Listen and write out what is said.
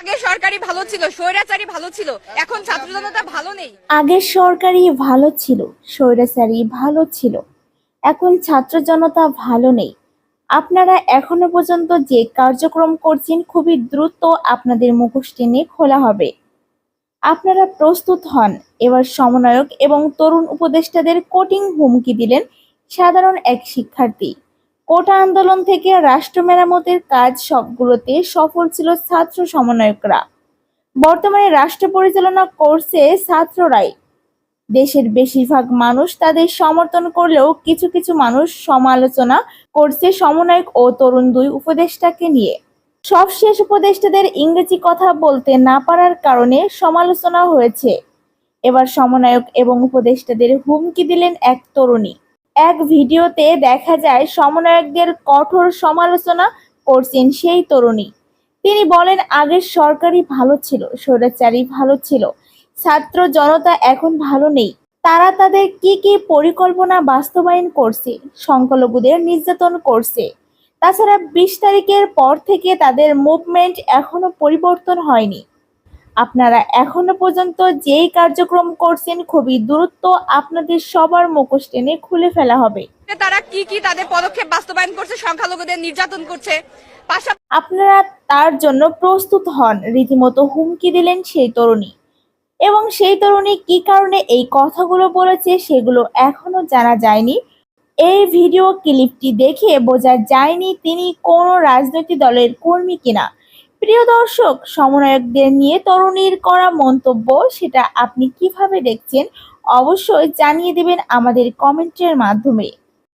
আগে সরকারি ভালো ছিল, স্বৈরাচারী ভালো ছিল, এখন ছাত্র জনতা ভালো নেই। আগের সরকারই ভালো ছিল, স্বৈরাচারী ভালো ছিল, এখন ছাত্র জনতা ভালো নেই। আপনারা এখনো পর্যন্ত যে কার্যক্রম করছেন খুবই দ্রুত আপনাদের মুখোশ টেনে খোলা হবে। আপনারা প্রস্তুত হন। এবার সমন্বয়ক এবং তরুণ উপদেষ্টাদের কঠিন হুমকি দিলেন সাধারণ এক শিক্ষার্থী। কোটা আন্দোলন থেকে রাষ্ট্র মেরামতের কাজ সবগুলোতে সফল ছিল ছাত্র সমন্বয়করা। বর্তমানে রাষ্ট্র পরিচালনা করছে ছাত্ররাই। দেশের বেশিরভাগ মানুষ তাদের সমর্থন করলেও কিছু কিছু মানুষ সমালোচনা করছে সমন্বয়ক ও তরুণ দুই উপদেষ্টাকে নিয়ে। সবশেষ উপদেষ্টাদের ইংরেজি কথা বলতে না পারার কারণে সমালোচনা হয়েছে। এবার সমন্বয়ক এবং উপদেষ্টাদের হুমকি দিলেন এক তরুণী। এক ভিডিওতে দেখা যায় সমন্বয়কদের কঠোর সমালোচনা করছেন সেই তরুণী। তিনি বলেন, আগের সরকারই ভালো ছিল, স্বৈরাচারী ভালো ছিল, ছাত্র জনতা এখন ভালো নেই। তারা তাদের কি কি পরিকল্পনা বাস্তবায়ন করছে, সংখ্যালঘুদের নির্যাতন করছে। তাছাড়া ২০ তারিখের পর থেকে তাদের মুভমেন্ট এখনো পরিবর্তন হয়নি। আপনারা এখনো পর্যন্ত যেই কার্যক্রম করছেন খুবই দ্রুত আপনাদের সবার মুখোশ টেনে খুলে ফেলা হবে। তারা কি কি তাদের পদক্ষেপ বাস্তবায়ন করছে, সংখ্যালঘুদের নির্যাতন করছে। আপনারা তার জন্য প্রস্তুত হন, রীতিমতো হুমকি দিলেন সেই তরুণী। এবং সেই তরুণী কি কারণে এই কথাগুলো বলেছে সেগুলো এখনো জানা যায়নি। এই ভিডিও ক্লিপটি দেখে বোঝা যায়নি তিনি কোনো রাজনৈতিক দলের কর্মী কিনা। প্রিয় দর্শক, সমন্বয়কদের নিয়ে তরুণীর করা মন্তব্য সেটা আপনি কিভাবে দেখছেন অবশ্যই জানিয়ে দিবেন আমাদের কমেন্টের মাধ্যমে।